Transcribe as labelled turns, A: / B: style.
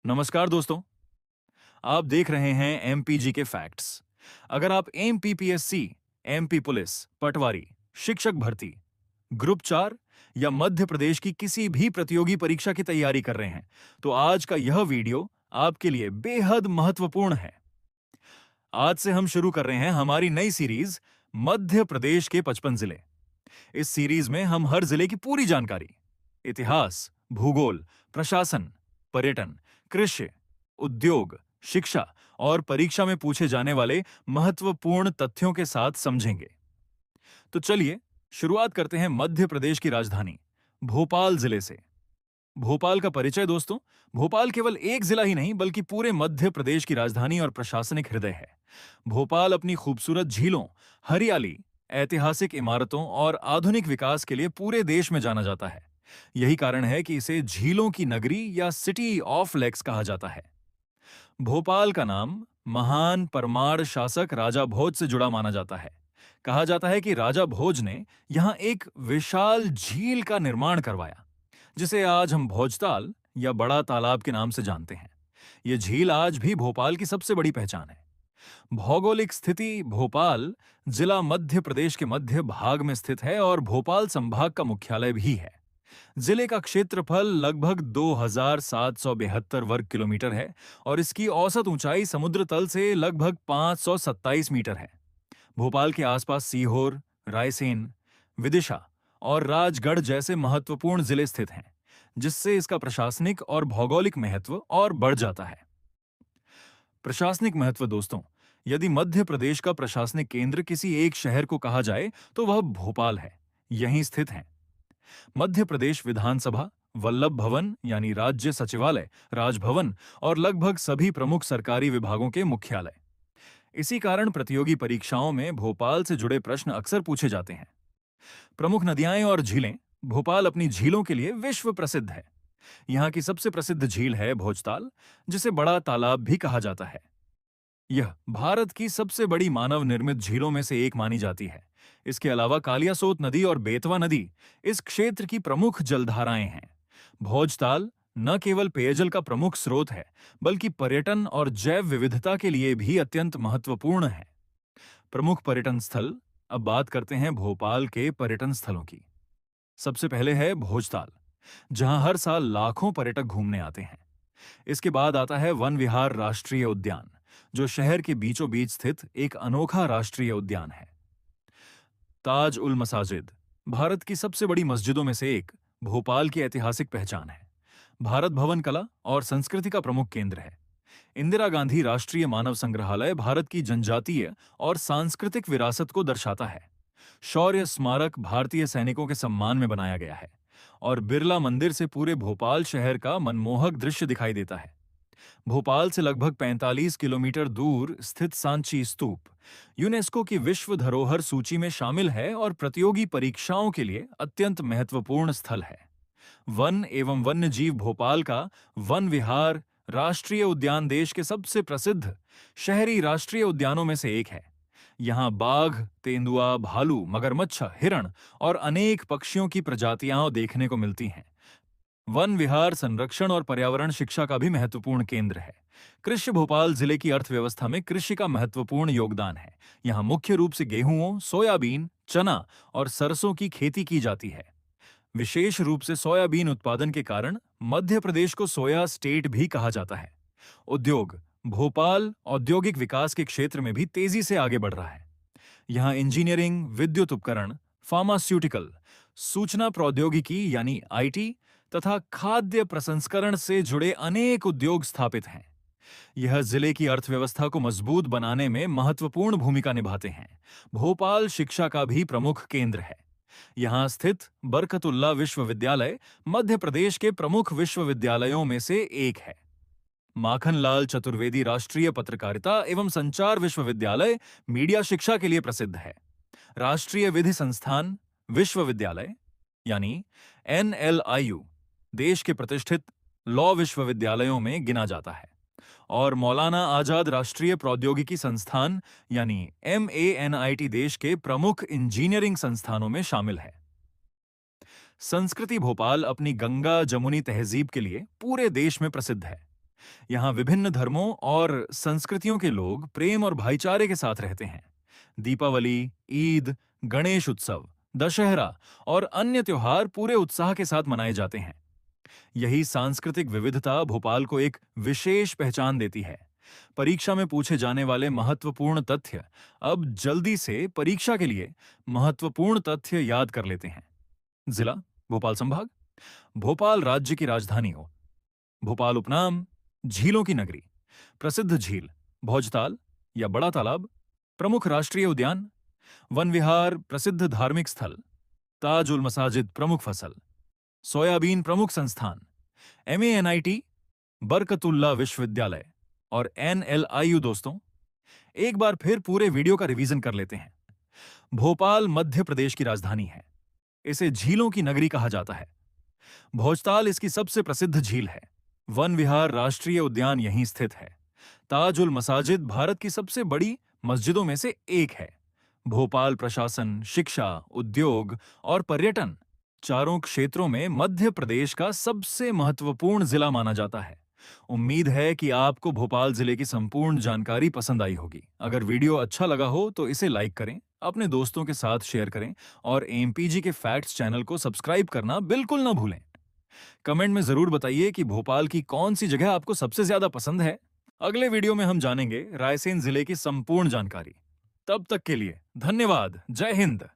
A: नमस्कार दोस्तों। आप देख रहे हैं एमपीजी के फैक्ट्स। अगर आप एमपीपीएससी, एमपी पुलिस, पटवारी, शिक्षक भर्ती, ग्रुप 4 या मध्य प्रदेश की किसी भी प्रतियोगी परीक्षा की तैयारी कर रहे हैं तो आज का यह वीडियो आपके लिए बेहद महत्वपूर्ण है। आज से हम शुरू कर रहे हैं हमारी नई सीरीज मध्य प्रदेश के 55 जिले। इस सीरीज में हम हर जिले की पूरी जानकारी, इतिहास, भूगोल, प्रशासन, पर्यटन, कृषि, उद्योग, शिक्षा और परीक्षा में पूछे जाने वाले महत्वपूर्ण तथ्यों के साथ समझेंगे। तो चलिए शुरुआत करते हैं मध्य प्रदेश की राजधानी भोपाल जिले से। भोपाल का परिचय दोस्तों, भोपाल केवल एक जिला ही नहीं बल्कि पूरे मध्य प्रदेश की राजधानी और प्रशासनिक हृदय है। भोपाल अपनी खूबसूरत झीलों, हरियाली, ऐतिहासिक इमारतों और आधुनिक विकास के लिए पूरे देश में जाना जाता है। यही कारण है कि इसे झीलों की नगरी या सिटी ऑफ लेक्स कहा जाता है। भोपाल का नाम महान परमार शासक राजा भोज से जुड़ा माना जाता है। कहा जाता है कि राजा भोज ने यहां एक विशाल झील का निर्माण करवाया, जिसे आज हम भोजताल या बड़ा तालाब के नाम से जानते हैं। यह झील आज भी भोपाल की सबसे बड़ी पहचान है। भौगोलिक स्थिति, भोपाल जिला मध्य प्रदेश के मध्य भाग में स्थित है और भोपाल संभाग का मुख्यालय भी है। जिले का क्षेत्रफल लगभग 2772 वर्ग किलोमीटर है और इसकी औसत ऊंचाई समुद्र तल से लगभग 527 मीटर है। भोपाल के आसपास सीहोर, रायसेन, विदिशा और राजगढ़ जैसे महत्वपूर्ण जिले स्थित हैं, जिससे इसका प्रशासनिक और भौगोलिक महत्व और बढ़ जाता है। प्रशासनिक महत्व दोस्तों, यदि मध्य प्रदेश का प्रशासनिक केंद्र किसी एक शहर को कहा जाए तो वह भोपाल है। यहीं स्थित है मध्य प्रदेश विधानसभा, वल्लभ भवन यानी राज्य सचिवालय, राजभवन और लगभग सभी प्रमुख सरकारी विभागों के मुख्यालय। इसी कारण प्रतियोगी परीक्षाओं में भोपाल से जुड़े प्रश्न अक्सर पूछे जाते हैं। प्रमुख नदियां और झीलें, भोपाल अपनी झीलों के लिए विश्व प्रसिद्ध है। यहाँ की सबसे प्रसिद्ध झील है भोजताल, जिसे बड़ा तालाब भी कहा जाता है। यह भारत की सबसे बड़ी मानव निर्मित झीलों में से एक मानी जाती है। इसके अलावा कालियासोत नदी और बेतवा नदी इस क्षेत्र की प्रमुख जलधाराएं हैं। भोजताल न केवल पेयजल का प्रमुख स्रोत है, बल्कि पर्यटन और जैव विविधता के लिए भी अत्यंत महत्वपूर्ण है। प्रमुख पर्यटन स्थल। अब बात करते हैं भोपाल के पर्यटन स्थलों की। सबसे पहले है भोजताल, जहां हर साल लाखों पर्यटक घूमने आते हैं। इसके बाद आता है वन विहार राष्ट्रीय उद्यान, जो शहर के बीचों बीच स्थित एक अनोखा राष्ट्रीय उद्यान है। ताज उल मसाजिद, भारत की सबसे बड़ी मस्जिदों में से एक, भोपाल की ऐतिहासिक पहचान है। भारत भवन कला और संस्कृति का प्रमुख केंद्र है। इंदिरा गांधी राष्ट्रीय मानव संग्रहालय भारत की जनजातीय और सांस्कृतिक विरासत को दर्शाता है। शौर्य स्मारक भारतीय सैनिकों के सम्मान में बनाया गया है और बिरला मंदिर से पूरे भोपाल शहर का मनमोहक दृश्य दिखाई देता है। भोपाल से लगभग 45 किलोमीटर दूर स्थित सांची स्तूप यूनेस्को की विश्व धरोहर सूची में शामिल है और प्रतियोगी परीक्षाओं के लिए अत्यंत महत्वपूर्ण स्थल है। वन एवं वन्य जीव भोपाल का वन विहार राष्ट्रीय उद्यान देश के सबसे प्रसिद्ध शहरी राष्ट्रीय उद्यानों में से एक है। यहाँ बाघ, तेंदुआ, भालू, मगरमच्छ, हिरण और अनेक पक्षियों की प्रजातियां देखने को मिलती हैं। वन विहार संरक्षण और पर्यावरण शिक्षा का भी महत्वपूर्ण केंद्र है। कृषि, भोपाल जिले की अर्थव्यवस्था में कृषि का महत्वपूर्ण योगदान है। यहाँ मुख्य रूप से गेहूं, सोयाबीन, चना और सरसों की खेती की जाती है। विशेष रूप से सोयाबीन उत्पादन के कारण मध्य प्रदेश को सोया स्टेट भी कहा जाता है। उद्योग, भोपाल औद्योगिक विकास के क्षेत्र में भी तेजी से आगे बढ़ रहा है। यहाँ इंजीनियरिंग, विद्युत उपकरण, फार्मास्यूटिकल, सूचना प्रौद्योगिकी यानी आईटी तथा खाद्य प्रसंस्करण से जुड़े अनेक उद्योग स्थापित हैं। यह जिले की अर्थव्यवस्था को मजबूत बनाने में महत्वपूर्ण भूमिका निभाते हैं। भोपाल शिक्षा का भी प्रमुख केंद्र है। यहाँ स्थित बरकतुल्ला विश्वविद्यालय मध्य प्रदेश के प्रमुख विश्वविद्यालयों में से एक है। माखनलाल चतुर्वेदी राष्ट्रीय पत्रकारिता एवं संचार विश्वविद्यालय मीडिया शिक्षा के लिए प्रसिद्ध है। राष्ट्रीय विधि संस्थान विश्वविद्यालय यानी NLIU देश के प्रतिष्ठित लॉ विश्वविद्यालयों में गिना जाता है और मौलाना आजाद राष्ट्रीय प्रौद्योगिकी संस्थान यानी MANIT देश के प्रमुख इंजीनियरिंग संस्थानों में शामिल है। संस्कृति, भोपाल अपनी गंगा जमुनी तहजीब के लिए पूरे देश में प्रसिद्ध है। यहाँ विभिन्न धर्मों और संस्कृतियों के लोग प्रेम और भाईचारे के साथ रहते हैं। दीपावली, ईद, गणेश उत्सव, दशहरा और अन्य त्योहार पूरे उत्साह के साथ मनाए जाते हैं। यही सांस्कृतिक विविधता भोपाल को एक विशेष पहचान देती है। परीक्षा में पूछे जाने वाले महत्वपूर्ण तथ्य अब जल्दी से परीक्षा के लिए महत्वपूर्ण तथ्य याद कर लेते हैं। जिला भोपाल संभाग, भोपाल राज्य की राजधानी हो, भोपाल उपनाम झीलों की नगरी, प्रसिद्ध झील भोजताल या बड़ा तालाब, प्रमुख राष्ट्रीय उद्यान, वन विहार प्रसिद्ध धार्मिक स्थल, ताज उल मसाजिद प्रमुख फसल, सोयाबीन प्रमुख संस्थान, MANIT, बरकतुल्ला विश्वविद्यालय और NLIU। दोस्तों, एक बार फिर पूरे वीडियो का रिवीजन कर लेते हैं। भोपाल मध्य प्रदेश की राजधानी है। इसे झीलों की नगरी कहा जाता है। भोजताल इसकी सबसे प्रसिद्ध झील है। वन विहार राष्ट्रीय उद्यान यहीं स्थित है। ताज उल मसाजिद भारत की सबसे बड़ी मस्जिदों में से एक है। भोपाल प्रशासन, शिक्षा, उद्योग और पर्यटन चारों क्षेत्रों में मध्य प्रदेश का सबसे महत्वपूर्ण जिला माना जाता है। उम्मीद है कि आपको भोपाल जिले की संपूर्ण जानकारी पसंद आई होगी। अगर वीडियो अच्छा लगा हो तो इसे लाइक करें, अपने दोस्तों के साथ शेयर करें और एमपीजी के फैक्ट्स चैनल को सब्सक्राइब करना बिल्कुल ना भूलें। कमेंट में जरूर बताइए कि भोपाल की कौन सी जगह आपको सबसे ज्यादा पसंद है। अगले वीडियो में हम जानेंगे रायसेन जिले की संपूर्ण जानकारी। तब तक के लिए धन्यवाद। जय हिंद।